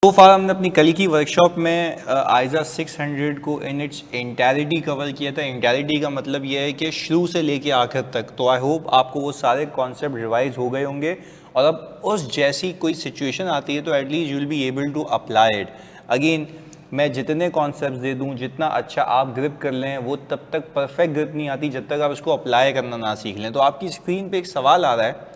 तो फार हमने अपनी कल की वर्कशॉप में आइजा 600 को इन इट्स इंटैरिटी कवर किया था। इंटैरिटी का मतलब ये है कि शुरू से लेके आखिर तक। तो आई होप आपको वो सारे कॉन्सेप्ट रिवाइज हो गए होंगे और अब उस जैसी कोई सिचुएशन आती है तो at least you will be able to apply it. Again मैं जितने कॉन्सेप्ट दे दूं, जितना अच्छा आप ग्रिप कर लें, वो तब तक परफेक्ट ग्रिप नहीं आती जब तक आप इसको अप्लाई करना ना सीख लें। तो आपकी स्क्रीन पे एक सवाल आ रहा है,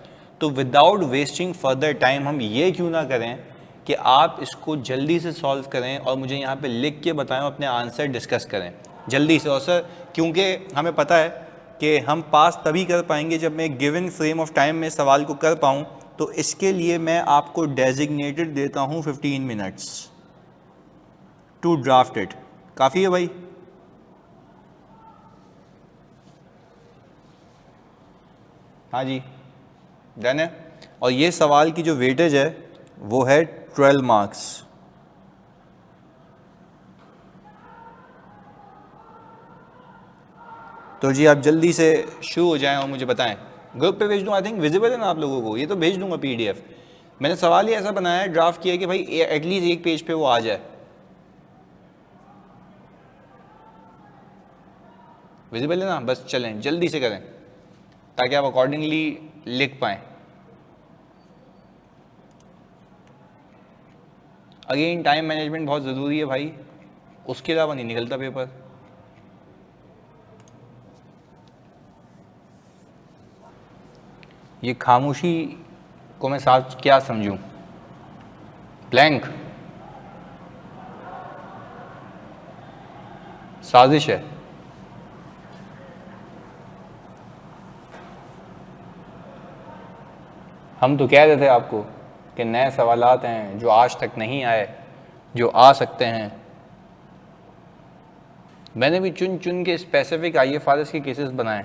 तो विदाउट वेस्टिंग फर्दर टाइम हम ये क्यों ना करें कि आप इसको जल्दी से सॉल्व करें और मुझे यहाँ पे लिख के बताएं, अपने आंसर डिस्कस करें जल्दी से। और सर क्योंकि हमें पता है कि हम पास तभी कर पाएंगे जब मैं गिवन फ्रेम ऑफ टाइम में सवाल को कर पाऊँ, तो इसके लिए मैं आपको डेजिग्नेटेड देता हूँ 15 मिनट्स टू ड्राफ्ट इट। काफ़ी है भाई? हाँ जी, डन है। और ये सवाल की जो वेटेज है वो है 12 मार्क्स। तो जी आप जल्दी से शुरू हो जाएं और मुझे बताएं। ग्रुप पे भेज दूं? आई थिंक विजिबल है ना आप लोगों को? ये तो भेज दूंगा पीडीएफ। मैंने सवाल ही ऐसा बनाया है, ड्राफ्ट किया कि भाई एटलीस्ट एक पेज पे वो आ जाए। विजिबल है ना? बस चलें जल्दी से करें ताकि आप अकॉर्डिंगली लिख पाएं। अगेन टाइम मैनेजमेंट बहुत ज़रूरी है भाई, उसके अलावा नहीं निकलता पेपर। ये खामोशी को मैं साथ क्या समझूं? ब्लैंक साजिश है। हम तो कह रहे थे आपको कि नए सवालात हैं जो आज तक नहीं आए, जो आ सकते हैं। मैंने भी चुन चुन के स्पेसिफिक IFRS के केसेस बनाए।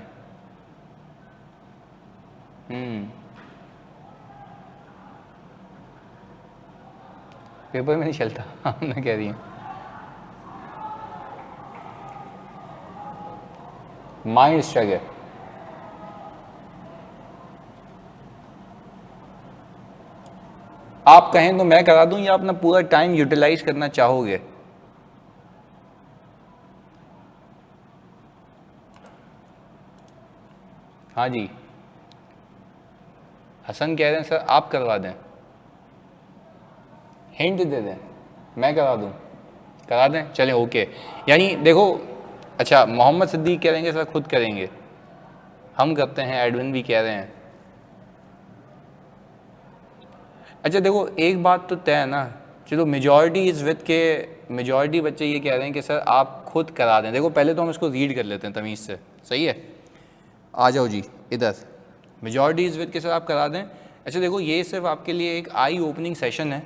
पेपर में नहीं चलता मैं कह रही हूँ। Mind struggle. आप कहें तो मैं करा दूं या अपना पूरा टाइम यूटिलाइज करना चाहोगे? हाँ जी, हसन कह रहे हैं सर आप करवा दें, हिंट दे दें, मैं करा दूं? करा दें, चलें ओके। यानी देखो, अच्छा मोहम्मद सिद्दीक कह रहे हैं सर खुद करेंगे, हम करते हैं, एडविन भी कह रहे हैं। अच्छा देखो एक बात तो तय है ना, चलो मेजॉरिटी इस विद के मेजॉरिटी बच्चे ये कह रहे हैं कि सर आप खुद करा दें। देखो पहले तो हम इसको रीड कर लेते हैं तमीज़ से, सही है? आ जाओ जी इधर, मेजॉरिटी इस विद के सर आप करा दें। अच्छा देखो ये सिर्फ आपके लिए एक आई ओपनिंग सेशन है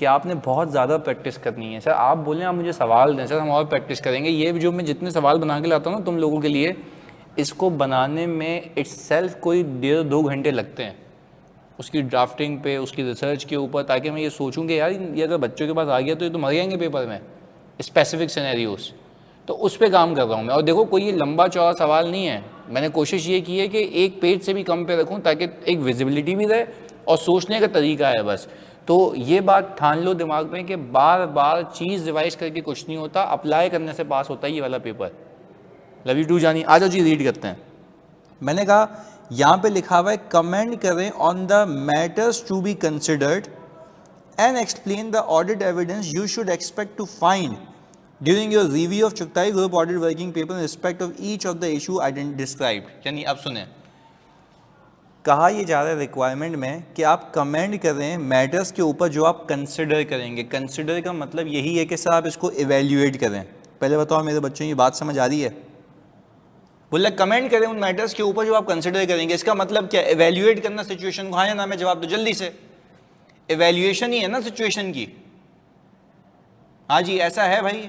कि आपने बहुत ज़्यादा प्रैक्टिस करनी है। सर आप बोलें आप मुझे सवाल दें, सर हम और प्रैक्टिस करेंगे। ये जो मैं जितने सवाल बना के लाता हूँ ना तुम लोगों के लिए, इसको बनाने में इट्सेल्फ कोई 1.5-2 घंटे लगते हैं, उसकी ड्राफ्टिंग पे, उसकी रिसर्च के ऊपर, ताकि मैं ये सोचूं कि यार ये अगर बच्चों के पास आ गया तो ये तो मर जाएंगे पेपर में, स्पेसिफिक सिनेरियोस। तो उस पर काम कर रहा हूँ मैं। और देखो कोई ये लंबा चौड़ा सवाल नहीं है, मैंने कोशिश ये की है कि एक पेज से भी कम पे रखूँ ताकि एक विजिबिलिटी भी रहे और सोचने का तरीका है बस। तो ये बात ठान लो दिमाग में कि बार बार चीज़ रिवाइज करके कुछ नहीं होता, अप्लाई करने से पास होता है ये वाला पेपर। लव यू टू जानी। आ जाओ जी रीड करते हैं। मैंने कहा यहाँ पे लिखा हुआ है कमेंट करें on the matters to be considered and explain the audit evidence you should expect to find during your review of Chughtai group audit working paper in respect of each of the issue described. यानी अब सुने, कहा यह जा रहा है requirement में कि आप कमेंट करें मैटर्स के ऊपर जो आप कंसिडर करेंगे। कंसिडर का मतलब यही है कि सर आप इसको इवेल्युएट करें। पहले बताओ मेरे बच्चों ये बात समझ आ रही है? बोला कमेंट करें उन मैटर्स के ऊपर जो आप कंसिडर करेंगे। इसका मतलब क्या? इवेल्युएट करना सिचुएशन को। हाँ या ना में जवाब दो जल्दी से। इवेल्युएशन ही है ना सिचुएशन की। हाँ जी ऐसा है भाई,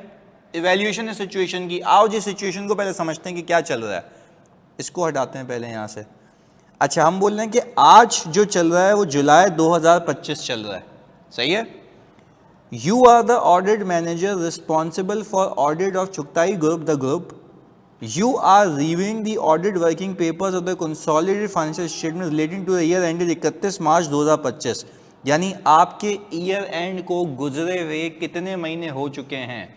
इवेल्युएशन है सिचुएशन की। आओ जी सिचुएशन को पहले समझते हैं कि क्या चल रहा है, इसको हटाते हैं पहले यहाँ से। अच्छा हम बोल रहे हैं कि आज जो चल रहा है वो जुलाई 2025 चल रहा है, सही है? You are the audit manager responsible for audit of Chughtai group the group. You are reviewing the audit working papers of the consolidated financial statement relating to the year ended 31 मार्च 2025. यानी आपके ईयर एंड को गुजरे हुए कितने महीने हो चुके हैं?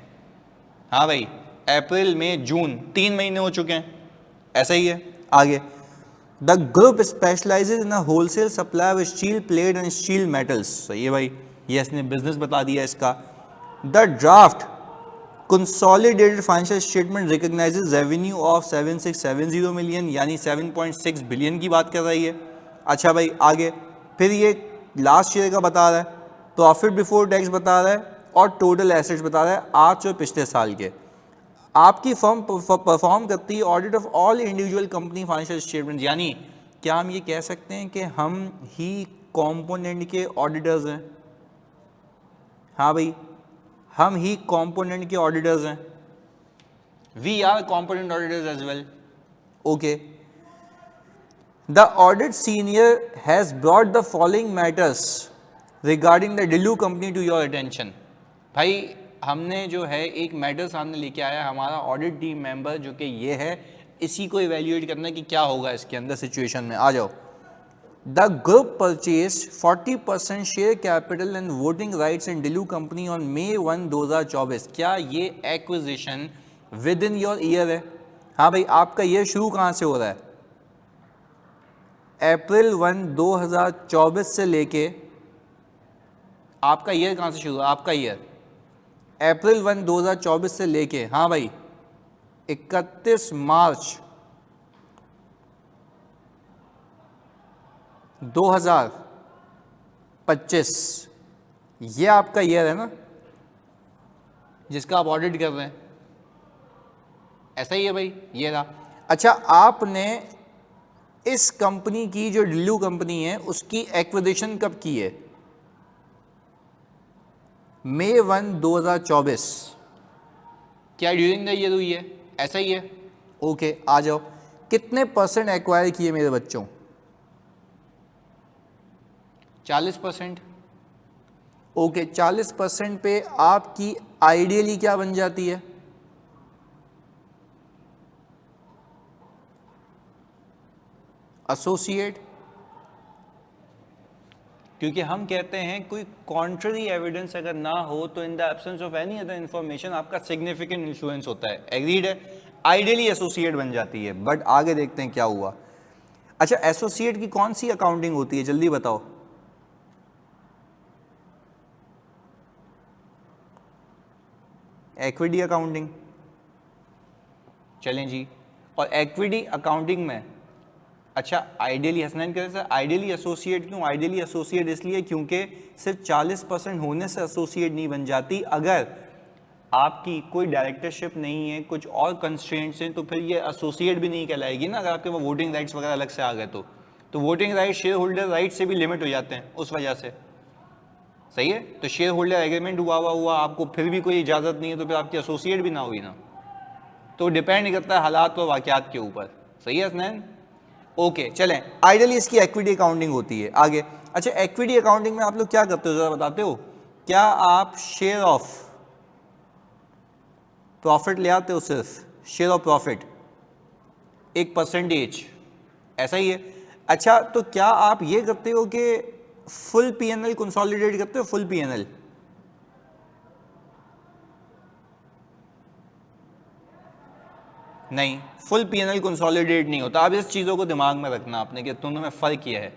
हाँ भाई, अप्रैल मई जून 3 महीने हो चुके हैं, ऐसा ही है। आगे, the group specialises in wholesale supply of steel plate and steel metals. सही है भाई, ये इसने बिजनेस बता दिया इसका। The draft consolidated financial statement recognises revenue of 7670 million, यानी 7.6 बिलियन की बात कर रही है। अच्छा भाई आगे, फिर ये लास्ट ईयर का बता रहा है, प्रॉफिट बिफोर टैक्स बता रहा है और टोटल एसेट्स बता रहा है आज और पिछले साल के। आपकी फर्म परफॉर्म करती है audit of all individual company financial statement, यानी क्या हम ये कह सकते हैं कि हम ही कंपोनेंट के ऑडिटर्स हैं? हाँ भाई, हम ही कंपोनेंट के ऑडिटर्स हैं। We are component auditors as well. Okay, the audit senior has brought the following matters regarding the Dilu company to your attention. भाई हमने जो है एक मैटर सामने लेके आया हमारा ऑडिट टीम मेंबर, जो कि ये है, इसी को इवेल्युएट करना कि क्या होगा इसके अंदर सिचुएशन में। आ जाओ। The group purchase 40% share capital and voting rights in Dilu company on May 1, 2024। क्या ये acquisition within your year है? हाँ भाई, आपका ईयर शुरू कहाँ से हो रहा है? अप्रैल 1, 2024 से लेके आपका ईयर कहाँ से शुरू हुआ? आपका ईयर अप्रैल 1, 2024 से लेके, हाँ भाई, 31 मार्च 2025, ये आपका ईयर है ना जिसका आप ऑडिट कर रहे हैं, ऐसा ही है भाई, ये रहा। अच्छा, आपने इस कंपनी की जो डिल्यू कंपनी है उसकी एक्विजिशन कब की है? May 1, 2024। क्या ड्यूरिंग द ईयर हुई है? ऐसा ही है। ओके, आ जाओ। कितने परसेंट एक्वायर किए मेरे बच्चों? 40%। ओके, 40% पे आपकी आइडियली क्या बन जाती है? एसोसिएट। क्योंकि हम कहते हैं कोई कॉन्ट्ररी एविडेंस अगर ना हो तो in the absence of any other information आपका सिग्निफिकेंट इन्फ्लुएंस होता है। एग्रीड है? आइडियली एसोसिएट बन जाती है, बट आगे देखते हैं क्या हुआ। अच्छा, एसोसिएट की कौन सी अकाउंटिंग होती है, जल्दी बताओ। Equity accounting. चलें जी, और इक्विटी अकाउंटिंग में अच्छा आइडियली, हसनैन कह रहे सर आइडियली एसोसिएट क्यों? आइडियली एसोसिएट इसलिए क्योंकि सिर्फ 40% होने से एसोसिएट नहीं बन जाती। अगर आपकी कोई डायरेक्टरशिप नहीं है, कुछ और कंस्ट्रेंट्स हैं, तो फिर ये एसोसिएट भी नहीं कहलाएगी ना। अगर आपके पास वोटिंग राइट्स वगैरह अलग से आ गए तो voting right share holder right से भी लिमिट हो जाते हैं उस वजह से। सही है, तो शेयर होल्डर एग्रीमेंट हुआ आपको फिर भी कोई इजाज़त नहीं है, तो फिर आपकी एसोसिएट भी ना हुई ना। तो डिपेंड करता है हालात और वाक़यात के ऊपर। सही है हसनैन? ओके, चलें। आइडियली इसकी इक्विटी अकाउंटिंग होती है। आगे, अच्छा, इक्विटी अकाउंटिंग में आप लोग क्या करते हो जरा बताते हो? क्या आप शेयर ऑफ प्रॉफिट ले आते हो? सिर्फ शेयर ऑफ प्रॉफिट, एक परसेंटेज, ऐसा ही है। अच्छा, तो क्या आप ये करते हो कि फुल पीएनएल कंसोलिडेट करते हो? फुल पीएनएल नहीं, फुल पीएनएल कंसोलिडेट नहीं होता। अब इस चीज़ों को दिमाग में रखना आपने कि दोनों में फ़र्क किया है।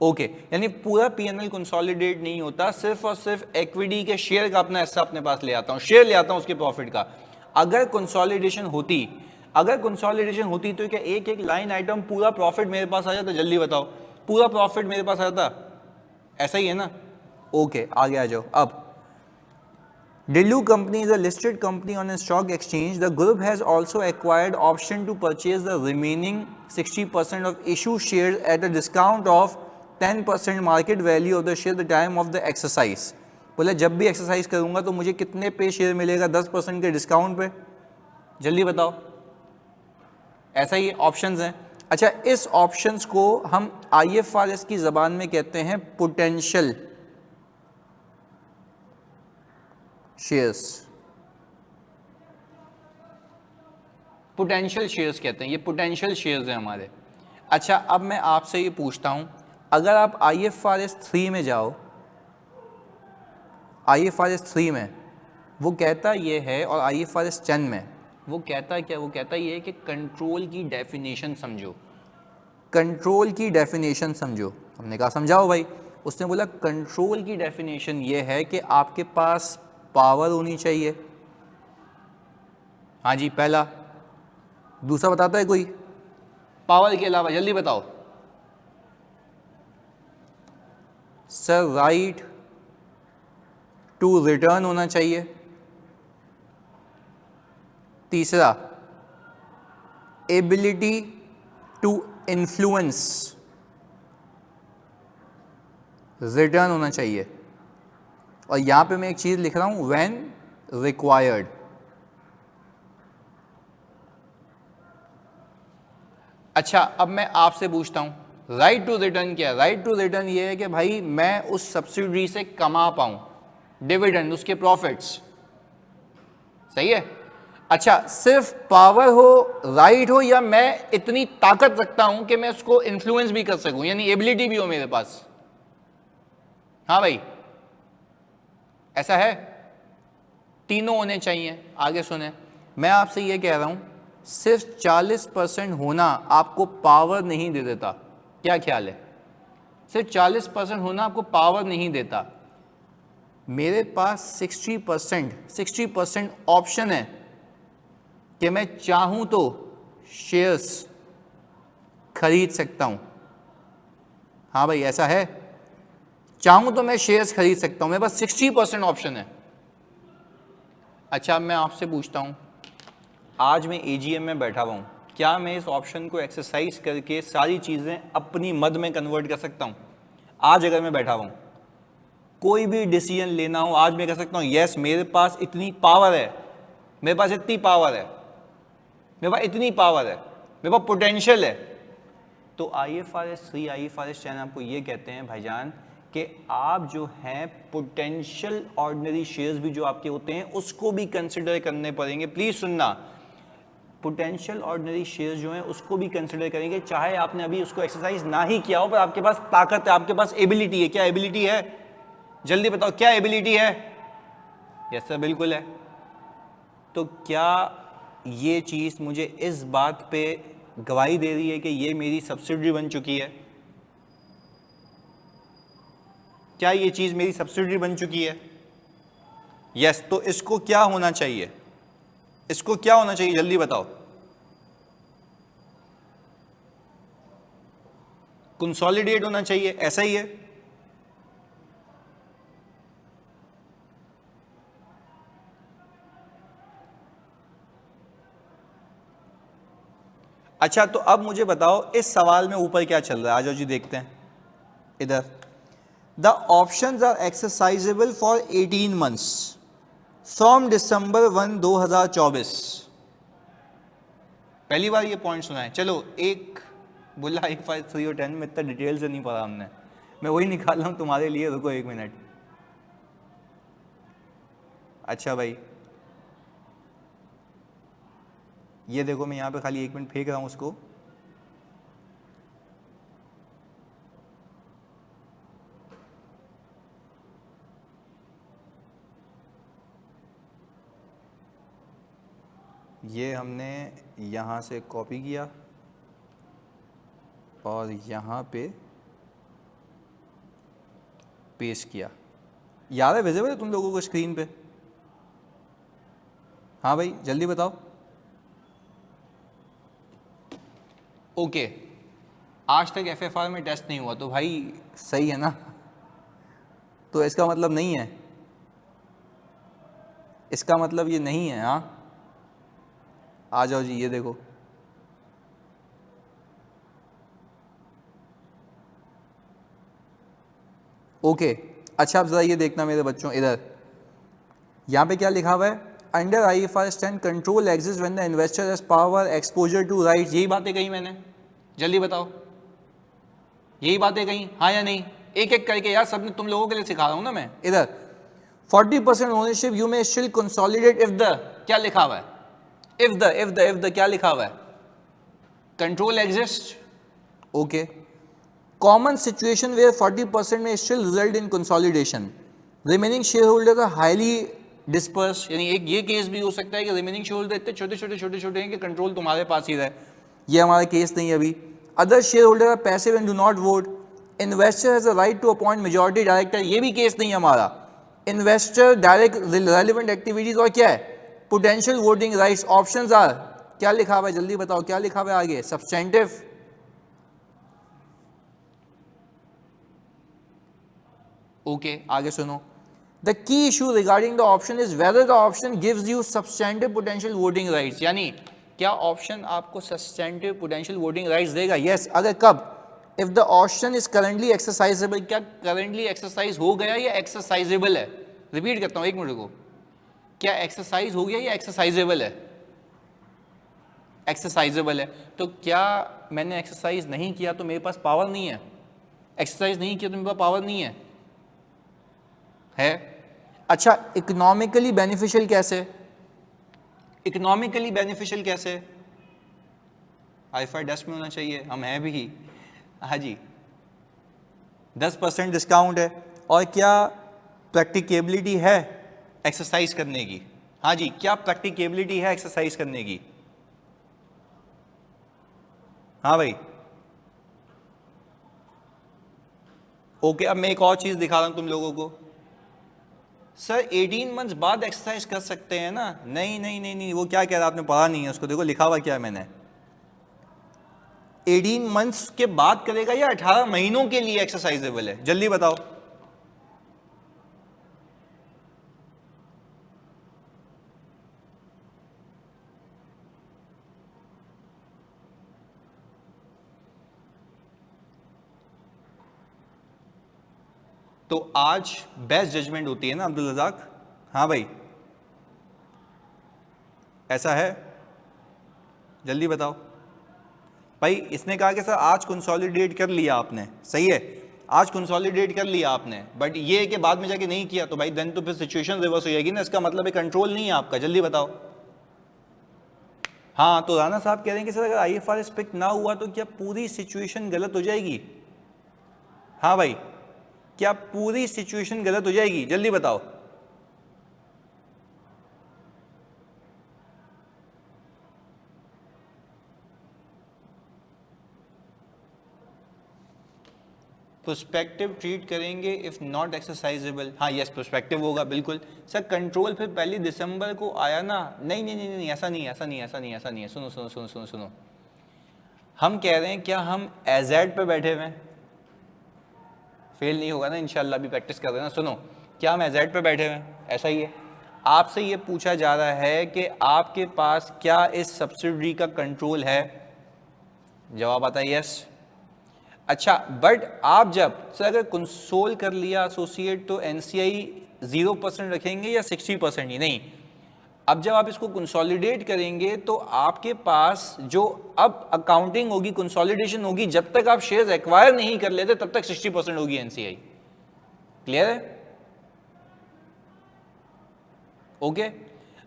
ओके, यानी पूरा पीएनएल कंसोलिडेट नहीं होता, सिर्फ और सिर्फ इक्विटी के शेयर का अपना हिस्सा अपने पास ले आता हूँ, शेयर ले आता हूँ उसके प्रॉफिट का। अगर कंसोलिडेशन होती तो क्या एक एक लाइन आइटम पूरा प्रॉफिट मेरे पास आ जाता? जल्दी बताओ, पूरा प्रॉफिट मेरे पास आ जाता? ऐसा ही है ना। ओके, आगे आ जाओ। अब Dillu company is a listed company on a stock exchange. The group has also acquired option to purchase the remaining 60% of issue shares at a discount of 10% market value of the share at the time of the exercise. बोले जब भी exercise करूंगा तो मुझे कितने पे share मिलेगा? 10% के डिस्काउंट पे। जल्दी बताओ, ऐसा ही ऑप्शंस हैं। अच्छा, इस ऑप्शंस को हम IFRS की ज़बान में कहते हैं पोटेंशियल शेयर्स। पोटेंशियल शेयर्स कहते हैं, ये पोटेंशियल शेयर्स हैं हमारे। अच्छा, अब मैं आपसे ये पूछता हूँ, अगर आप IFRS 3 में जाओ IFRS 3 में वो कहता ये है, और IFRS 10 में वो कहता क्या, वो कहता ये है कि कंट्रोल की डेफिनेशन समझो, कंट्रोल की डेफिनेशन समझो। हमने कहा समझाओ भाई। उसने बोला कंट्रोल की डेफिनेशन ये है कि आपके पास पावर होनी चाहिए। हाँ जी, पहला। दूसरा बताता है कोई पावर के अलावा? जल्दी बताओ सर। राइट टू रिटर्न होना चाहिए। तीसरा एबिलिटी टू इन्फ्लुएंस रिटर्न होना चाहिए। और यहां पे मैं एक चीज लिख रहा हूं, व्हेन रिक्वायर्ड। अच्छा, अब मैं आपसे पूछता हूं राइट टू रिटर्न क्या है? राइट टू रिटर्न ये है कि भाई मैं उस सब्सिडरी से कमा पाऊं डिविडेंड, उसके प्रॉफिट्स। सही है। अच्छा, सिर्फ पावर हो, राइट हो, या मैं इतनी ताकत रखता हूं कि मैं उसको इन्फ्लुएंस भी कर सकूं, यानी एबिलिटी भी हो मेरे पास। हाँ भाई, ऐसा है? तीनों होने चाहिए। आगे सुने, मैं आपसे ये कह रहा हूं सिर्फ 40% होना आपको पावर नहीं दे देता। क्या ख्याल है? सिर्फ 40% होना आपको पावर नहीं देता। मेरे पास 60% ऑप्शन है कि मैं चाहूं तो शेयर्स खरीद सकता हूं। हाँ भाई, ऐसा है? चाहूं तो मैं शेयर्स खरीद सकता हूं, मेरे पास 60% ऑप्शन है। अच्छा, मैं आपसे पूछता हूं, आज मैं AGM में बैठा हुआ हूं, क्या मैं इस ऑप्शन को एक्सरसाइज करके सारी चीजें अपनी मद में कन्वर्ट कर सकता हूं? आज अगर मैं बैठा हुआ हूं, कोई भी डिसीजन लेना हो, आज मैं कह सकता हूं यस मेरे पास इतनी पावर है, मेरे पास इतनी पावर है, मेरे पास इतनी पावर है, मेरे पास पोटेंशियल है। तो IFRS 3, IFRS 10 आपको ये कहते हैं भाईजान कि आप जो हैं पोटेंशियल ऑर्डिनरी शेयर्स भी जो आपके होते हैं उसको भी कंसिडर करने पड़ेंगे। प्लीज सुनना, पोटेंशियल ऑर्डिनरी शेयर्स जो हैं उसको भी कंसिडर करेंगे, चाहे आपने अभी उसको एक्सरसाइज ना ही किया हो, पर आपके पास ताकत है, आपके पास एबिलिटी है। क्या एबिलिटी है? जल्दी बताओ, क्या एबिलिटी है? यस सर, बिल्कुल है। तो क्या ये चीज मुझे इस बात पे गवाही दे रही है कि ये मेरी सब्सिडरी बन चुकी है? क्या ये चीज मेरी सब्सिडरी बन चुकी है? यस। तो इसको क्या होना चाहिए? इसको क्या होना चाहिए? जल्दी बताओ। कंसोलिडेट होना चाहिए, ऐसा ही है? अच्छा, तो अब मुझे बताओ इस सवाल में ऊपर क्या चल रहा है। आ जाओ जी, देखते हैं इधर। The options are exercisable for 18 months from December 1, 2024। पहली बार ये पॉइंट सुना है। चलो, एक बुला IFRS 3 और 10 में इतना डिटेल से नहीं पढ़ा हमने, मैं वही निकाल रहा हूं तुम्हारे लिए। रुको 1 मिनट। अच्छा भाई, ये देखो, मैं यहां पे खाली 1 मिनट फेंक रहा हूं उसको। ये हमने यहाँ से कॉपी किया और यहाँ पे पेस्ट किया। याद है? विजिबल है तुम लोगों को स्क्रीन पे? हाँ भाई, जल्दी बताओ। ओके, आज तक FFR में टेस्ट नहीं हुआ, तो भाई सही है ना? तो इसका मतलब नहीं है, इसका मतलब ये नहीं है। हाँ, आ जाओ जी, ये देखो। ओके, अच्छा अब जरा ये देखना मेरे बच्चों, इधर यहाँ पे क्या लिखा हुआ है? Under IFRS 10 control exist when the investor has power exposure to rights. यही बातें कही मैंने? जल्दी बताओ, यही बातें कही हाँ या नहीं? एक एक करके यार, सब तुम लोगों के लिए सिखा रहा हूं ना मैं। इधर 40% ownership you may still consolidate if the, क्या लिखा हुआ है? इफ द क्या लिखा हुआ है? Control exist. Okay, common situation where 40% may still result in consolidation. Remaining share holder are highly disperse, यानी एक ये केस भी हो सकता है कि रिमेनिंग शेयर होल्डर इतने छोटे छोटे छोटे छोटे हैं कि कंट्रोल तुम्हारे पास ही रहे, ये हमारा केस नहीं है अभी। Other share holder are passive and do not vote, investor has a right to appoint majority director, ये भी केस नहीं है हमारा। इन्वेस्टर डायरेक्ट रेलिवेंट एक्टिविटीज और क्या है potential voting rights, options are, क्या लिखा हुआ है जल्दी बताओ क्या लिखा हुआ है आगे, सब्सटेंटिव। ओके आगे सुनो, the key issue regarding the option is whether the option gives you substantive potential voting rights, यानी क्या ऑप्शन आपको सब्सटेंटिव पोटेंशियल वोटिंग राइट्स देगा, यस अगर कब, if the option is currently exercisable, क्या करंटली एक्सरसाइज हो गया या एक्सरसाइजेबल है, रिपीट करता हूं एक मिनट को, क्या एक्सरसाइज हो गया या एक्सरसाइजेबल है, एक्सरसाइजेबल है, तो क्या मैंने एक्सरसाइज नहीं किया तो मेरे पास पावर नहीं है, एक्सरसाइज नहीं किया तो मेरे पास पावर नहीं है, है? अच्छा इकोनॉमिकली बेनिफिशियल कैसे, इकोनॉमिकली बेनिफिशियल कैसे, हाईफाई डस्ट में होना चाहिए, हम हैं भी, हाँ जी 10% डिस्काउंट है, और क्या प्रैक्टिकेबिलिटी है एक्सरसाइज करने की, हाँ जी क्या प्रैक्टिकेबिलिटी है एक्सरसाइज करने की, हाँ भाई ओके। अब मैं एक और चीज दिखा रहा हूं तुम लोगों को, सर 18 मंथ्स बाद एक्सरसाइज कर सकते हैं ना, नहीं नहीं नहीं नहीं, वो क्या कह रहा आपने पढ़ा नहीं है उसको, देखो लिखा हुआ क्या है मैंने, 18 मंथ्स के बाद करेगा या 18 महीनों के लिए एक्सरसाइजेबल है, जल्दी बताओ। तो आज बेस्ट जजमेंट होती है ना अब्दुल रज़ाक, हाँ भाई ऐसा है, जल्दी बताओ भाई। इसने कहा कि सर आज कंसोलिडेट कर लिया आपने, सही है आज कंसोलिडेट कर लिया आपने, बट ये है कि बाद में जाके नहीं किया, तो भाई देन तो फिर सिचुएशन रिवर्स हो जाएगी ना, इसका मतलब है कंट्रोल नहीं है आपका, जल्दी बताओ। हाँ तो राना साहब कह रहे हैं कि सर अगर IFRS पिक ना हुआ तो क्या पूरी सिचुएशन गलत हो जाएगी, हाँ भाई क्या पूरी सिचुएशन गलत हो जाएगी, जल्दी बताओ। प्रोस्पेक्टिव ट्रीट करेंगे इफ नॉट एक्सरसाइजेबल, हाँ यस प्रोस्पेक्टिव होगा बिल्कुल। सर कंट्रोल फिर 1 दिसंबर को आया ना, नहीं नहीं नहीं नहीं ऐसा नहीं ऐसा नहीं ऐसा नहीं ऐसा नहीं है, सुनो सुनो सुनो सुनो सुनो, हम कह रहे हैं क्या हम एजेड पे बैठे हुए हैं, फेल नहीं होगा ना इंशाल्लाह, अभी प्रैक्टिस कर रहे हैं ना, सुनो क्या हम एजेड पे बैठे हुए हैं, ऐसा ही है। आपसे ये पूछा जा रहा है कि आपके पास क्या इस सब्सिडरी का कंट्रोल है, जवाब आता है यस। अच्छा बट आप जब सर अगर कंसोल कर लिया एसोसिएट तो NCI 0% रखेंगे या 60% ही, नहीं अब जब आप इसको कंसोलिडेट करेंगे तो आपके पास जो अब अकाउंटिंग होगी कंसोलिडेशन होगी, जब तक आप शेयर्स एक्वायर नहीं कर लेते तब तक 60% होगी NCI, क्लियर है ओके।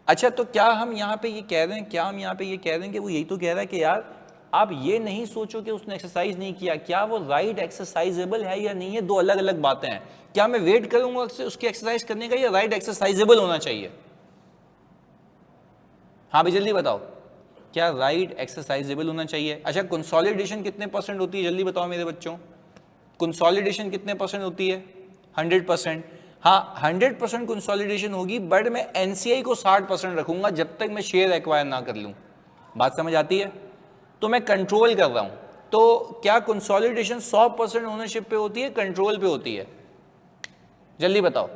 अच्छा तो क्या हम यहाँ पे ये कह रहे हैं, क्या हम यहाँ पे ये कह रहे हैं कि वो यही तो कह रहा है कि यार आप ये नहीं सोचो कि उसने एक्सरसाइज नहीं किया, क्या वो राइट एक्सरसाइजेबल है या नहीं है, दो अलग अलग बातें हैं। क्या मैं वेट करूंगा उसकी एक्सरसाइज करने का या राइट एक्सरसाइजेबल होना चाहिए, हाँ भाई जल्दी बताओ क्या राइट एक्सरसाइजेबल होना चाहिए। अच्छा कंसोलिडेशन कितने % होती है जल्दी बताओ मेरे बच्चों, कंसोलिडेशन कितने % होती है, 100%। हाँ 100% कंसोलिडेशन होगी, बट मैं NCI को 60% रखूंगा जब तक मैं शेयर एक्वायर ना कर लूं, बात समझ आती है, तो मैं कंट्रोल कर रहा हूं। तो क्या कंसोलिडेशन 100% ओनरशिप पे होती है कंट्रोल पे होती है, जल्दी बताओ,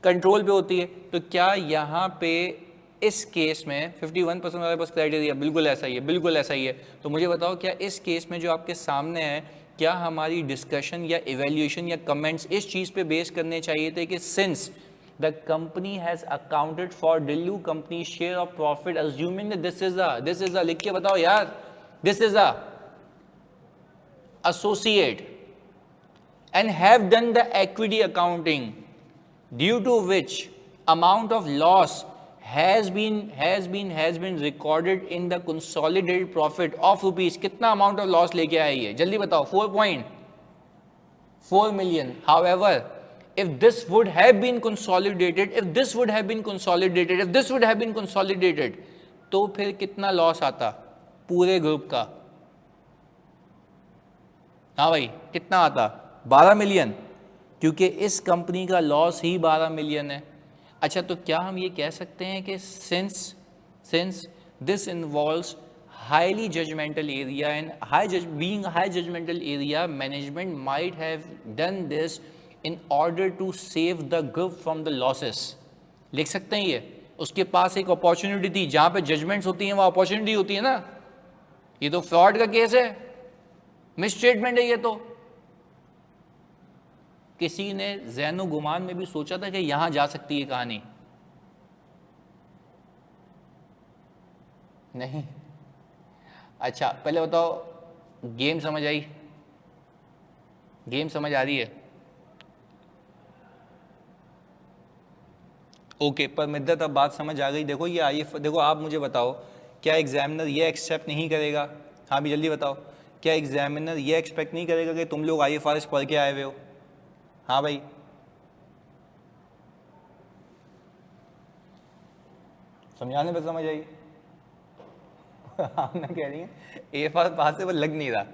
कंट्रोल पे होती है। तो क्या यहां पे इस केस में 51% वाले पास क्राइटेरिया बिल्कुल ऐसा ही है, बिल्कुल ऐसा ही है। तो मुझे बताओ क्या इस केस में जो आपके सामने है, क्या हमारी डिस्कशन या इवैल्यूएशन या कमेंट्स इस चीज पे बेस करने चाहिए थे कि since the company has accounted for Dillu company share of profit assuming that this is a लिख के बताओ यार, this is a associate and have done the equity accounting due to which amount of loss has been recorded in the consolidated profit of rupees, कितना amount of loss लेके आया ये जल्दी बताओ, 4.4 million। however if this would have been consolidated, if this would have been consolidated, if this would have been consolidated, तो फिर कितना loss आता पूरे ग्रुप का? हाँ भाई, कितना आता? 12 मिलियन, क्योंकि इस कंपनी का लॉस ही 12 मिलियन है। अच्छा, तो क्या हम ये कह सकते हैं कि since this involves highly judgmental area and being a high judgmental area, management might have done this in order to save the group from the losses? लिख सकते हैं ये, उसके पास एक अपॉर्चुनिटी थी। जहां पे जजमेंट्स होती हैं वहां अपॉर्चुनिटी होती है ना। ये तो फ्रॉड का केस है, मिसस्टेटमेंट है ये तो। किसी ने ज़हनो गुमान में भी सोचा था कि यहां जा सकती है कहानी? नहीं। अच्छा, पहले बताओ, गेम समझ आई? गेम समझ आ रही है? ओके, पर मिद्दत अब बात समझ आ गई। देखो ये आइए, देखो आप मुझे बताओ, क्या एग्जामिनर ये एक्सेप्ट नहीं करेगा? हाँ भी जल्दी बताओ, क्या एग्जामिनर ये एक्सपेक्ट नहीं करेगा कि तुम लोग IFRS पढ़ के आए हुए हो? हाँ भाई, समझाने पर समझ आई? आप ना कह रही हैं AFRS पास से वो लग नहीं रहा।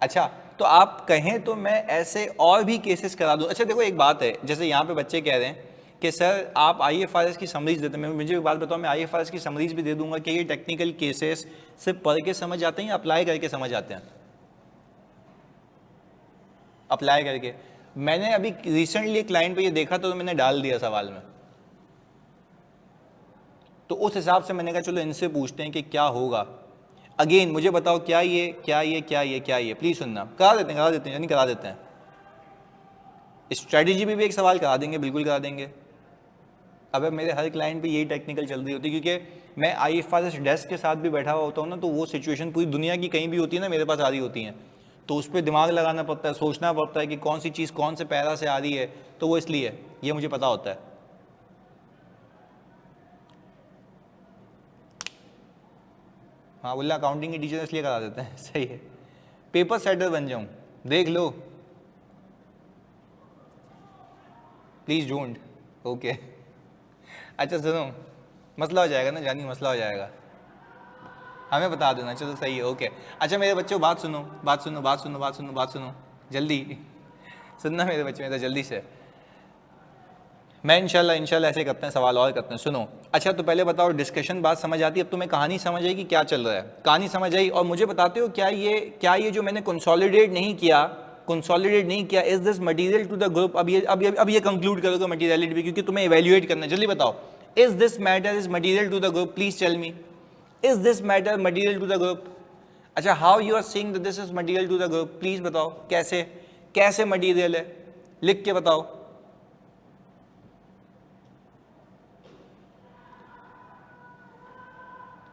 अच्छा, तो आप कहें तो मैं ऐसे और भी केसेस करा दूं। अच्छा देखो, एक बात है, जैसे यहाँ पे बच्चे कह रहे हैं कि सर आप IFRS की समरीज देते हैं, मुझे एक बात बताओ, मैं IFRS की समरीज भी दे दूंगा कि ये टेक्निकल केसेस सिर्फ पढ़ के समझ आते हैं या अप्लाई करके समझ आते हैं? अप्लाई करके। मैंने अभी रिसेंटली एक क्लाइंट पे ये देखा तो मैंने डाल दिया सवाल में, तो उस हिसाब से मैंने कहा चलो इनसे पूछते हैं कि क्या होगा। अगेन मुझे बताओ, क्या ये प्लीज सुनना। करा देते हैं यानी करा देते हैं। स्ट्रेटेजी भी एक सवाल करा देंगे, बिल्कुल करा देंगे। अब मेरे हर क्लाइंट पे यही टेक्निकल चल रही होती है, क्योंकि मैं IFRS डेस्क के साथ भी बैठा हुआ होता हूँ ना, तो वो सिचुएशन पूरी दुनिया की कहीं भी होती है ना, मेरे पास आ रही होती हैं, तो उस पर दिमाग लगाना पड़ता है, सोचना पड़ता है कि कौन सी चीज़ कौन से पैरा से आ रही है, तो वो इसलिए ये मुझे पता होता है। हाँ बोला, अकाउंटिंग की टीचर इसलिए करा देते हैं। सही है, पेपर सेटर बन जाऊँ, देख लो, प्लीज़ डोंट। ओके, अच्छा सुनो, मसला हो जाएगा ना जानी, मसला हो जाएगा, हमें बता देना। चलो सही है, ओके। अच्छा मेरे बच्चों, बात सुनो जल्दी सुनना मेरे बच्चे, मेरा जल्दी से। मैं इंशाल्लाह ऐसे करते हैं, सवाल और करते हैं, सुनो। अच्छा तो पहले बताओ, डिस्कशन बात समझ आती है? अब तुम्हें कहानी समझ आई कि क्या चल रहा है? कहानी समझ आई? और मुझे बताते हो क्या ये जो मैंने कंसोलिडेट नहीं किया, is this material to the group? अब ये कंक्लूड करोगे मटेरियलिटी भी, क्योंकि तुम्हें इवेल्युएट करना है। जल्दी बताओ, is this matter is material to the group? Please tell me, is this matter material to the group? अच्छा, how you are seeing that this is material to the group? Please बताओ कैसे material है, लिख के बताओ।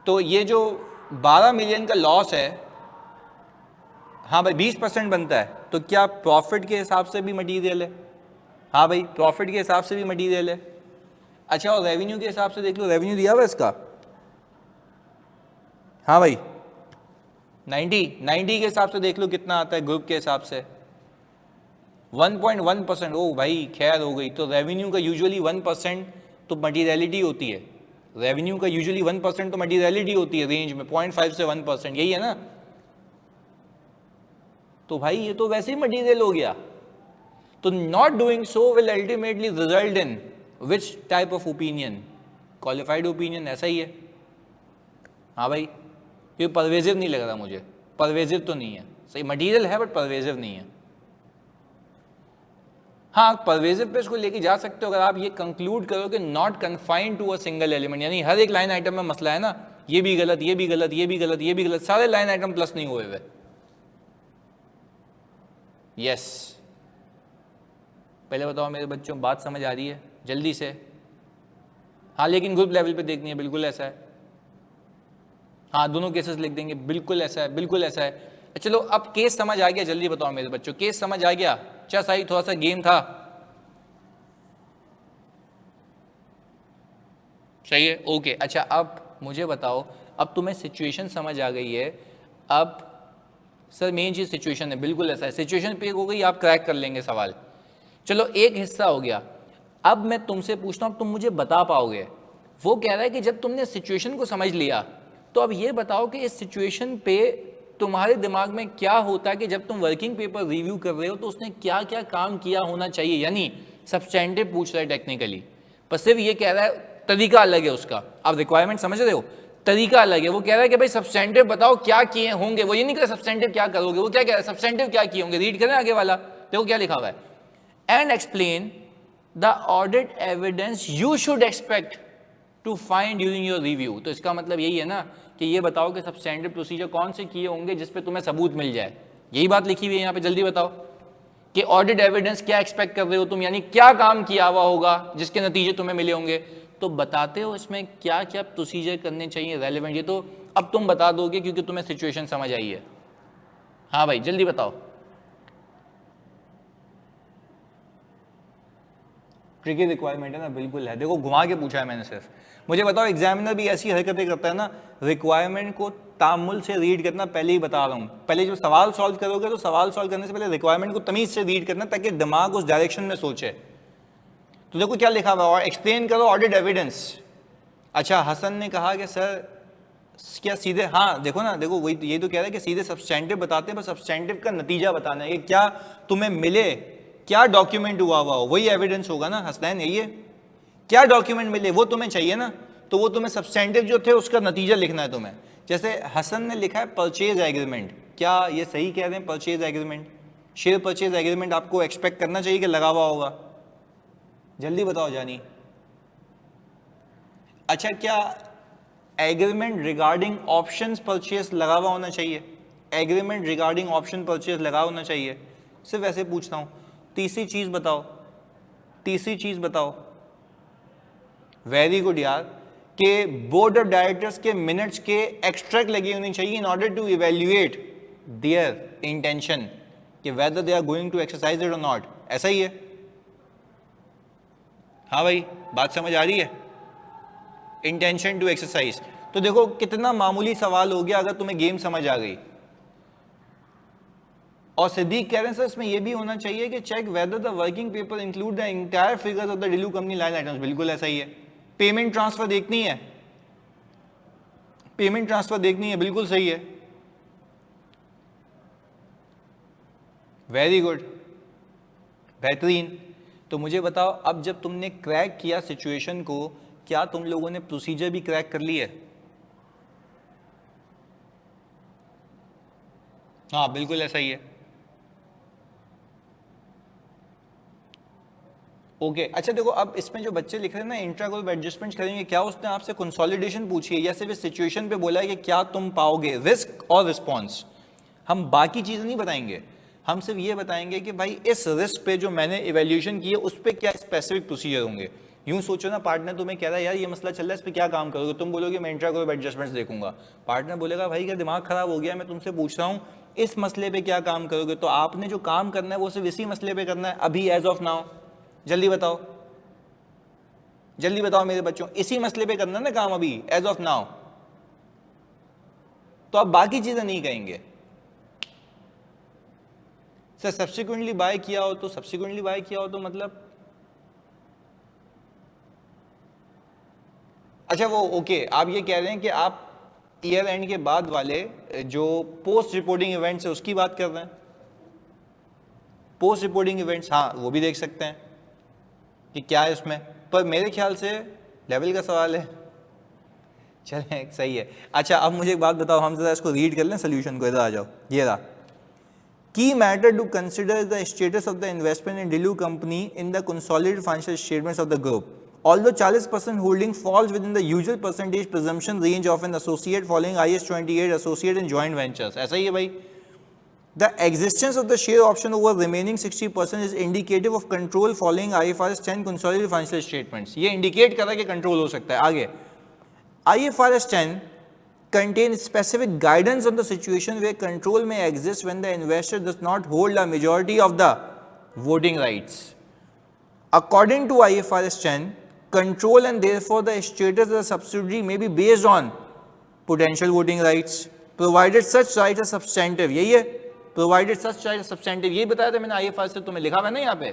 तो ये जो 12 मिलियन का लॉस है, हाँ भाई 20% बनता है, तो क्या प्रॉफिट के हिसाब से भी मटेरियल है? हाँ भाई, प्रॉफिट के हिसाब से भी मटेरियल है। अच्छा, और रेवेन्यू के हिसाब से देख लो, रेवेन्यू दिया हुआ इसका। हाँ भाई, 90 के हिसाब से देख लो कितना आता है ग्रुप के हिसाब से, 1.1%। ओ भाई खैर हो गई। तो रेवेन्यू का यूजुअली 1% तो मटीरियलिटी होती है, रेवेन्यू का यूजुअली 1% तो मटीरियलिटी होती है रेंज में, 0.5 से 1%, यही है ना? तो भाई ये तो वैसे ही मटीरियल हो गया। तो not doing so will ultimately result in which type of opinion? Qualified opinion, ऐसा ही है। हाँ भाई, ये परवेजिव नहीं लग रहा मुझे, परवेजिव तो नहीं है। सही मटीरियल है बट परवेजिव नहीं है। हाँ, परवेजिव पे इसको लेके जा सकते हो अगर आप ये कंक्लूड करो कि not confined to a single element, यानी हर एक लाइन आइटम में मसला है ना, ये भी गलत, ये भी गलत, ये भी गलत, ये भी गलत, सारे लाइन आइटम प्लस नहीं हुए हुए। यस, पहले बताओ मेरे बच्चों, बात समझ आ रही है? जल्दी से। हाँ लेकिन ग्रुप लेवल पे देखनी है, बिल्कुल ऐसा है। हाँ दोनों केसेस लिख देंगे, बिल्कुल ऐसा है, बिल्कुल ऐसा है। चलो अब केस समझ आ गया, जल्दी बताओ मेरे बच्चों, केस समझ आ गया? अच्छा सही, थोड़ा सा गेम था, सही है, ओके। अच्छा अब मुझे बताओ, अब तुम्हें सिचुएशन समझ आ गई है। अब सर मेन चीज सिचुएशन है, बिल्कुल ऐसा है, सिचुएशन पे हो गई, आप क्रैक कर लेंगे सवाल। चलो एक हिस्सा हो गया। अब मैं तुमसे पूछता हूँ, तुम मुझे बता पाओगे? वो कह रहा है कि जब तुमने सिचुएशन को समझ लिया तो अब ये बताओ कि इस सिचुएशन पे तुम्हारे दिमाग में क्या होता है कि जब तुम वर्किंग पेपर रिव्यू कर रहे हो तो उसने क्या क्या काम किया होना चाहिए। यानी सब्सटेंटिव पूछ रहा है टेक्निकली, पर सिर्फ ये कह रहा है तरीका अलग है उसका। आप रिक्वायरमेंट समझ रहे हो, तरीका अलग है। वो कह रहा है कि भाई सब्सटेंटिव बताओ क्या किए होंगे, वो ये नहीं कह रहा सब्सटेंटिव क्या करोगे, वो क्या कह रहा है सब्सटेंटिव क्या किए होंगे। रीड करें आगे वाला, देखो क्या लिखा हुआ है, and explain the audit evidence you should expect to find during your review. तो इसका मतलब यही है ना कि ये बताओ कि सब्सटेंटिव प्रोसीजर कौन से किए होंगे जिस पे तुम्हें सबूत मिल जाए। यही बात लिखी हुई है यहाँ पे, जल्दी बताओ कि ऑडिट एविडेंस क्या एक्सपेक्ट कर रहे हो तुम, यानी क्या काम किया हुआ होगा जिसके नतीजे तुम्हें मिले होंगे। तो बताते हो इसमें क्या क्या प्रोसीजर करने चाहिए रेलेवेंट। ये तो अब तुम बता दोगे क्योंकि तुम्हें सिचुएशन समझ आई है। हाँ भाई जल्दी बताओ। ट्रिकी रिक्वायरमेंट है ना, बिल्कुल है। देखो घुमा के पूछा है मैंने सिर्फ। मुझे बताओ एग्जामिनर भी ऐसी हरकतें करता है ना, रिक्वायरमेंट को तामुल से रीड करना, पहले ही बता रहा हूँ। पहले जब सवाल सॉल्व करोगे तो सवाल सॉल्व करने से पहले रिक्वायरमेंट को तमीज से रीड करना ताकि दिमाग उस डायरेक्शन में सोचे। तो देखो क्या लिखा हुआ, और एक्सप्लेन करो ऑडिट एविडेंस। अच्छा हसन ने कहा कि सर क्या सीधे, हाँ देखो ना, देखो वही ये तो कह रहा है कि सीधे सब्सटेंटिव बताते हैं, बस सब्सटेंटिव का नतीजा बताना है कि क्या तुम्हें मिले, क्या डॉक्यूमेंट हुआ हो, वही एविडेंस होगा ना हसनैन। यही है, क्या डॉक्यूमेंट मिले वो तुम्हें चाहिए ना, तो वो तुम्हें सब्सटेंटिव जो थे उसका नतीजा लिखना है तुम्हें। जैसे हसन ने लिखा है परचेज एग्रीमेंट, क्या ये सही कह रहे हैं? Purchase agreement, share purchase agreement आपको एक्सपेक्ट करना चाहिए कि लगा हुआ होगा। जल्दी बताओ जानी। अच्छा क्या एग्रीमेंट रिगार्डिंग ऑप्शंस परचेज लगा हुआ होना चाहिए? एग्रीमेंट रिगार्डिंग ऑप्शन परचेज लगा होना चाहिए? सिर्फ ऐसे पूछता हूं। तीसरी चीज बताओ, तीसरी चीज बताओ। वेरी गुड यार, कि बोर्ड ऑफ डायरेक्टर्स के मिनट्स के एक्सट्रैक्ट लगी होनी चाहिए in order to evaluate their intention कि whether they are going to exercise it और नॉट। ऐसा ही है? हाँ भाई बात समझ आ रही है? Intention to exercise. तो देखो कितना मामूली सवाल हो गया अगर तुम्हें गेम समझ आ गई। और सिद्दीक कह रहे हैं सर इसमें यह भी होना चाहिए कि check whether the working paper include the entire figures of the Dilu company line items. बिल्कुल ऐसा ही है। पेमेंट ट्रांसफर देखनी है, पेमेंट ट्रांसफर देखनी है, बिल्कुल सही है। वेरी गुड, बेहतरीन। तो मुझे बताओ अब जब तुमने क्रैक किया सिचुएशन को, क्या तुम लोगों ने प्रोसीजर भी क्रैक कर ली है? हाँ बिल्कुल ऐसा ही है। ओके अच्छा देखो अब इसमें जो बच्चे लिख रहे हैं ना इंट्रा ग्रुप एडजस्टमेंट करेंगे, क्या उसने आपसे कंसोलिडेशन पूछी है या सिर्फ इस सिचुएशन पे बोला है कि क्या तुम पाओगे रिस्क और रिस्पॉन्स? हम बाकी चीज़ें नहीं बताएंगे, हम सिर्फ ये बताएंगे कि भाई इस रिस्क पे जो मैंने इवेल्यूएशन की है उस पर क्या स्पेसिफिक प्रोसीजर होंगे। यूं सोचो ना, पार्टनर तुम्हें कह रहा है यार ये मसला चल रहा है इस पर क्या काम करोगे, तुम बोलोगे मैं इंट्रा ग्रुप एडजस्टमेंट्स देखूंगा। पार्टनर बोलेगा भाई क्या दिमाग खराब हो गया, मैं तुमसे पूछ रहा हूँ इस मसले पे क्या काम करोगे। तो आपने जो काम करना है वो सिर्फ इसी मसले पे करना है अभी एज ऑफ नाउ। जल्दी बताओ, जल्दी बताओ मेरे बच्चों, इसी मसले पे करना ना काम अभी एज ऑफ नाउ। तो आप बाकी चीजें नहीं कहेंगे। सर सब्सिक्वेंटली बाय किया हो, तो सब्सिक्वेंटली बाय किया हो तो मतलब अच्छा वो ओके, आप ये कह रहे हैं कि आप ईयर एंड के बाद वाले जो पोस्ट रिपोर्टिंग इवेंट्स है उसकी बात कर रहे हैं। पोस्ट रिपोर्टिंग इवेंट्स हाँ वो भी देख सकते हैं कि क्या है उसमें, पर मेरे ख्याल से लेवल का सवाल है। चले सही है। अच्छा अब मुझे एक बात बताओ, हम जरा इसको रीड कर लें सोल्यूशन को। इधर आ जाओ, ये रहा। Key matter to consider the status of the investment in Dilu company in the consolidated financial statements of the group although 40% holding falls within the usual percentage presumption range of an associate following IAS 28 associate and joint ventures। ऐसा ही है भाई। The existence of the share option over remaining 60% is indicative of control following IFRS 10 consolidated financial statements। ये indicate कर रहा है कि control हो सकता है। आगे IFRS 10 contains specific guidance on the situation where control may exist when the investor does not hold a majority of the voting rights। According to IFRS 10, control and therefore the status of the subsidiary may be based on potential voting rights, provided such rights are substantive। यही है, provided such rights are substantive, यही बताया था मैंने IFRS से, तुम्हें लिखा हुआ है ना यहाँ पे।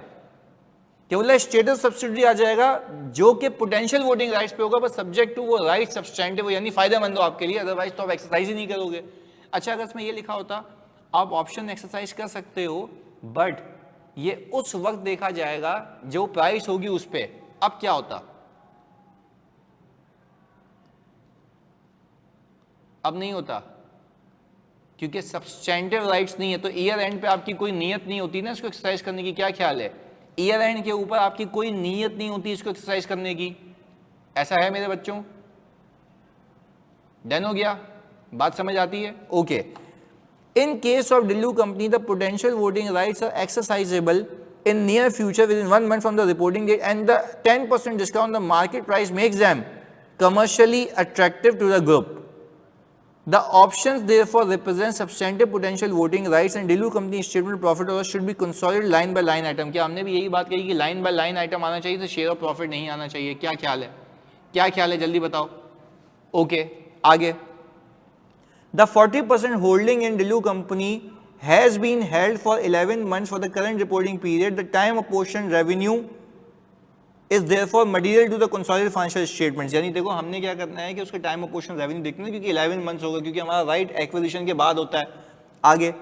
क्या बोला, स्टेटस सब्सिडी आ जाएगा जो कि पोटेंशियल वोटिंग राइट्स पे होगा, बस सब्जेक्ट टू वो राइट सब्सटेंटिव, यानी फायदेमंद हो आपके लिए, अदरवाइज तो आप एक्सरसाइज ही नहीं करोगे। अच्छा, अगर इसमें ये लिखा होता आप ऑप्शन एक्सरसाइज कर सकते हो बट ये उस वक्त देखा जाएगा जो प्राइस होगी उस पे, अब क्या होता? अब नहीं होता क्योंकि सब्सटेंटिव राइट्स नहीं है, तो ईयर एंड पे आपकी कोई नीयत नहीं होती ना इसको एक्सरसाइज करने की। क्या ख्याल है? ईयर एंड के ऊपर आपकी कोई नीयत नहीं होती इसको एक्सरसाइज करने की, ऐसा है मेरे बच्चों? डन हो गया? बात समझ आती है? Okay. In case of Dilu company the potential voting rights are exercisable in near future within 1 month from the reporting date, and the 10% discount the market price makes them commercially attractive to the group. The options therefore represent substantive potential voting rights and Dillu company statement profit or loss should be consolidated line by line item. क्या हमने भी यही बात कही कि line by line item आना चाहिए, तो शेयर ऑफ प्रॉफिट नहीं आना चाहिए? क्या ख्याल है? क्या ख्याल है, जल्दी बताओ। ओके, आगे। The 40% holding in Dillu company has been held for 11 months for the current reporting period. The time apportioned revenue is therefore material to the consolidated financial statements. यानी देखो हमने क्या करना है कि उसके टाइम अपोर्शन रेवेन्यू देखना है, क्योंकि 11 मंथ्स होगा, क्योंकि हमारा राइट एक्विजिशन के बाद होता है। आगे,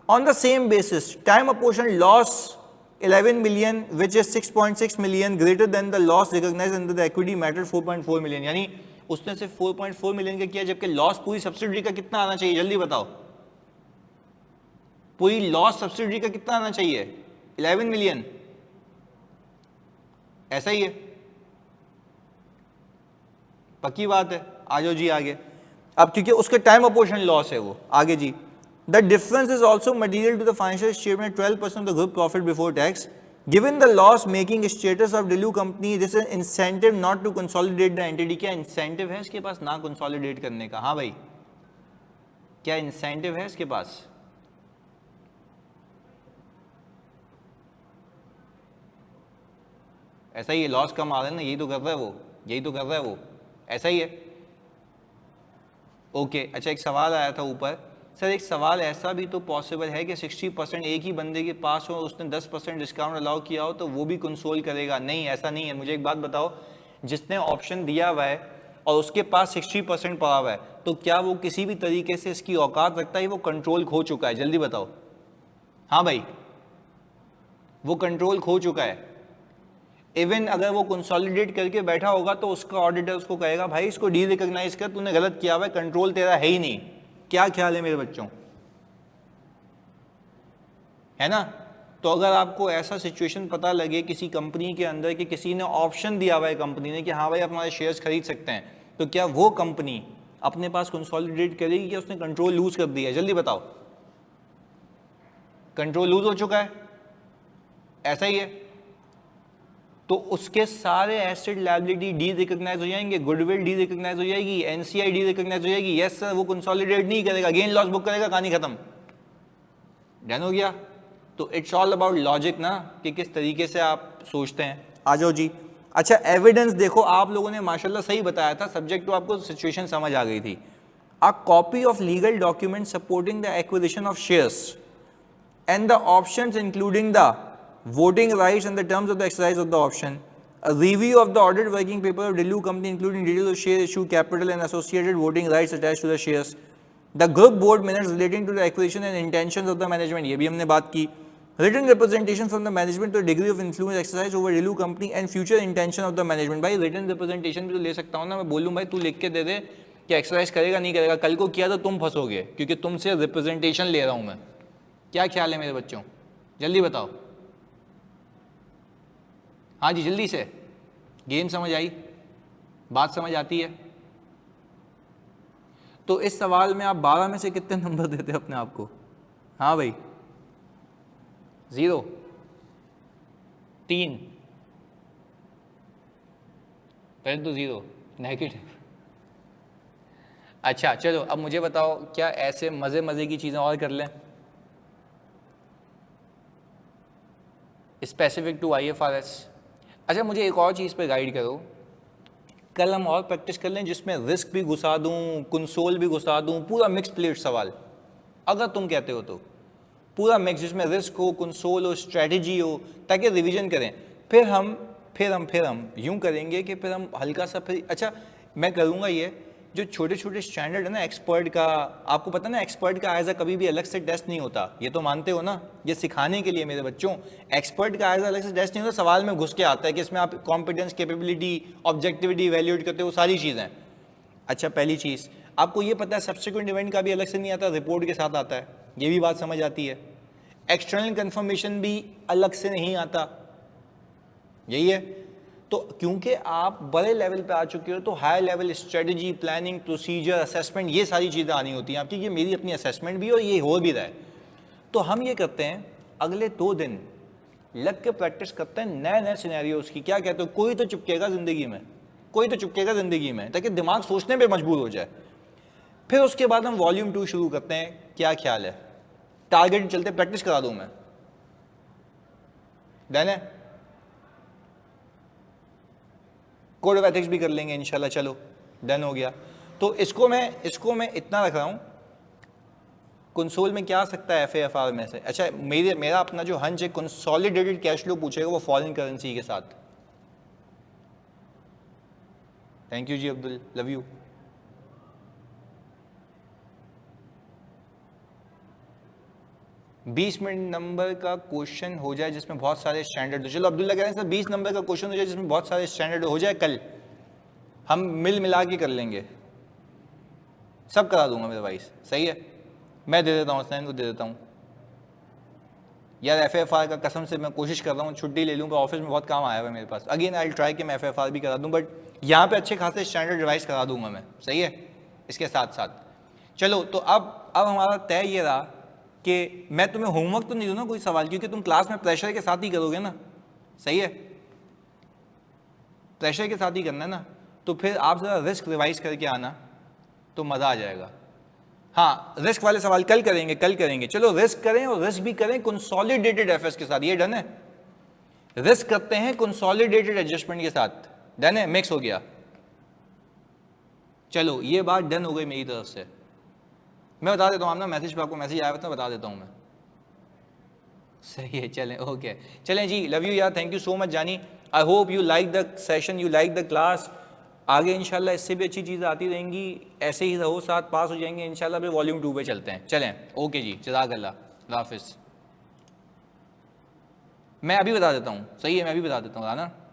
on the same basis time apportion loss 11 million which is 6.6 million greater than the loss recognized under the equity matter 4.4 million. यानी उसने सिर्फ 4.4 million का किया, जबकि लॉस पूरी सब्सिडी का कितना आना चाहिए, जल्दी बताओ। पूरी लॉस सब्सिडी का कितना आना चाहिए? 11 मिलियन। ऐसा ही है, पक्की बात है। आ जाओ जी आगे। अब क्योंकि उसके टाइम अपोर्शन लॉस है वो, आगे जी। The difference is also material to the financial statement 12% of the group profit before tax. Given the loss making status of Dilu company this is incentive not to consolidate the entity. क्या incentive है इसके पास ना consolidate करने का? हाँ भाई, क्या incentive है इसके पास? ऐसा ही है, लॉस कम आ रहा है ना, यही तो कर रहा है वो, यही तो कर रहा है वो, ऐसा ही है। ओके, अच्छा एक सवाल आया था ऊपर, सर एक सवाल ऐसा भी तो पॉसिबल है कि 60% एक ही बंदे के पास हो, उसने 10% डिस्काउंट अलाउ किया हो, तो वो भी कंसोल करेगा? नहीं, ऐसा नहीं है। मुझे एक बात बताओ, जिसने ऑप्शन दिया हुआ है और उसके पास 60% पड़ा हुआ है, तो क्या वो किसी भी तरीके से इसकी औकात रखता है? वो कंट्रोल खो चुका है, जल्दी बताओ। हाँ भाई, वो कंट्रोल खो चुका है। इवन अगर वो कंसोलिडेट करके बैठा होगा तो उसका ऑडिटर उसको कहेगा भाई इसको डी रिकॉग्नाइज कर, तूने गलत किया हुआ है, कंट्रोल तेरा है ही नहीं। क्या ख्याल है मेरे बच्चों? है ना? तो अगर आपको ऐसा सिचुएशन पता लगे किसी कंपनी के अंदर कि किसी ने ऑप्शन दिया हुआ है कंपनी ने कि हाँ भाई आप हमारे शेयर्स खरीद सकते हैं, तो क्या वो कंपनी अपने पास कंसोलिडेट करेगी या उसने कंट्रोल लूज कर दिया है? जल्दी बताओ। कंट्रोल लूज हो चुका है, ऐसा ही है। तो उसके सारे एसेट लायबिलिटी डी रिकॉग्नाइज हो जाएंगे, गुडविल डी रिकॉग्नाइज हो जाएगी, एनसीआई डी रिकॉग्नाइज हो जाएगी। यस सर, वो कंसोलिडेट नहीं करेगा, गेन लॉस बुक करेगा, कहानी खत्म। डन हो गया? तो इट्स ऑल अबाउट लॉजिक ना, कि किस तरीके से आप सोचते हैं। आ जाओ जी। अच्छा, एविडेंस देखो, आप लोगों ने माशाल्लाह सही बताया था, सब्जेक्ट तो आपको सिचुएशन समझ आ गई थी। A copy of legal document supporting the acquisition of shares and the options including the voting rights and the terms of the exercise of the option, a review of the audit working paper of Dillu company including details of share issue capital and associated voting rights attached to the shares, the group board minutes relating to the acquisition and intentions of the management, ये भी हमने बात की, written representation from the management to degree of influence exercise over Dillu company and future intention of the management। भाई written representation भी तो ले सकता हूँ ना, मैं बोलूँ भाई तू लिख के दे दे कि एक्सरसाइज करेगा नहीं करेगा, कल को किया तो तुम फंसोगे क्योंकि तुमसे रिप्रेजेंटेशन ले रहा हूँ मैं। क्या ख्याल है मेरे बच्चों, जल्दी बताओ। हाँ जी, जल्दी से। गेम समझ आई? बात समझ आती है? तो इस सवाल में आप 12 में से कितने नंबर देते अपने आप को? हाँ भाई, 0, 3, पहले तो 0 नेगेटिव। अच्छा चलो, अब मुझे बताओ, क्या ऐसे मज़े मज़े की चीज़ें और कर लें स्पेसिफिक टू IFRS? अच्छा, मुझे एक और चीज़ पे गाइड करो, कल हम और प्रैक्टिस कर लें जिसमें रिस्क भी घुसा दूं, कंसोल भी घुसा दूं, पूरा मिक्स प्लेट सवाल, अगर तुम कहते हो तो पूरा मिक्स, जिसमें रिस्क हो, कंसोल हो, स्ट्रेटजी हो, ताकि रिवीजन करें। फिर हम यूं करेंगे कि फिर हम हल्का सा फिर अच्छा मैं करूँगा ये जो छोटे छोटे स्टैंडर्ड है ना एक्सपर्ट का, आपको पता ना एक्सपर्ट का आयजा कभी भी अलग से टेस्ट नहीं होता, ये तो मानते हो ना, ये सिखाने के लिए मेरे बच्चों, एक्सपर्ट का आयजा अलग से टेस्ट नहीं होता, सवाल में घुस के आता है कि इसमें आप कॉम्पिटेंस, कैपेबिलिटी, ऑब्जेक्टिविटी इवैल्यूएट करते हो, सारी चीज़ें। अच्छा पहली चीज़ आपको ये पता है सब्सिक्वेंट इवेंट का भी अलग से नहीं आता, रिपोर्ट के साथ आता है, ये भी बात समझ आती है। एक्सटर्नल कंफर्मेशन भी अलग से नहीं आता, यही है। तो क्योंकि आप बड़े लेवल पे आ चुके हो तो high level strategy, planning, procedure, assessment, ये सारी चीज़ें आनी होती हैं आपकी। ये मेरी अपनी असेसमेंट भी है और ये हो भी रहा है। तो हम ये करते हैं अगले 2 दिन लग के प्रैक्टिस करते हैं नए नए सिनेरियोज की। क्या कहते हो, कोई तो चुपकेगा ज़िंदगी में, कोई तो चुपकेगा ज़िंदगी में, ताकि दिमाग सोचने पर मजबूर हो जाए। फिर उसके बाद हम वॉल्यूम 2 शुरू करते हैं। क्या ख्याल है, टारगेट चलते प्रैक्टिस करा दूँ मैं, डन है? कोड ऑफ एथिक्स भी कर लेंगे इंशाल्लाह। चलो डन हो गया। तो इसको मैं इतना रख रहा हूँ, कंसोल में क्या आ सकता है FAFR में से। अच्छा मेरा अपना जो हंच है, कंसोलिडेटेड कैश फ्लो पूछेगा वो फॉरेन करेंसी के साथ। थैंक यू जी अब्दुल, लव यू। बीस मिनट नंबर का क्वेश्चन हो जाए जिसमें बहुत सारे स्टैंडर्ड हो। चलो अब्दुल्ला कह रहे हैं सर 20 नंबर का क्वेश्चन हो जाए जिसमें बहुत सारे स्टैंडर्ड हो जाए, कल हम मिला के कर लेंगे, सब करा दूंगा मेरे भाई। सही है, मैं दे देता हूँ, हसनैन को दे देता हूँ यार। FAFR का कसम से मैं कोशिश कर रहा हूँ छुट्टी ले लूँ, पर ऑफिस में बहुत काम आया हुआ है मेरे पास। अगेन आई ट्राई कि मैं FAFR भी करा दूँ, बट यहाँ पे अच्छे खासे स्टैंडर्ड रिवाइज करा दूंगा मैं। सही है, इसके साथ साथ चलो। तो अब हमारा तय ये रहा कि मैं तुम्हें होमवर्क तो नहीं दूँ ना कोई सवाल, क्योंकि तुम क्लास में प्रेशर के साथ ही करोगे ना। सही है, प्रेशर के साथ ही करना है ना। तो फिर आप ज़रा रिस्क रिवाइज करके आना तो मज़ा आ जाएगा। हाँ, रिस्क वाले सवाल कल करेंगे। चलो रिस्क करें, और रिस्क भी करें कंसोलिडेटेड एफएस के साथ। ये डन है, रिस्क करते हैं कंसोलिडेटेड एडजस्टमेंट के साथ। डन है, मिक्स हो गया। चलो ये बात डन हो गई मेरी तरफ से। मैं बता देता हूँ, ना मैसेज पे आपको मैसेज आया था, बता देता हूँ मैं। सही है, चलें, ओके चलें जी, लव यू यार, थैंक यू सो मच जानी। I hope you like the session, you like the class. आगे इंशाल्लाह इससे भी अच्छी चीज़ें आती रहेंगी, ऐसे ही रहो, साथ पास हो जाएंगे इंशाल्लाह। फिर वॉल्यूम 2 पे चलते हैं। चलें, ओके जी, जज़ाकल्लाह, हाफिज़। मैं अभी बता देता हूँ, सही है, मैं अभी बता देता हूँ ना।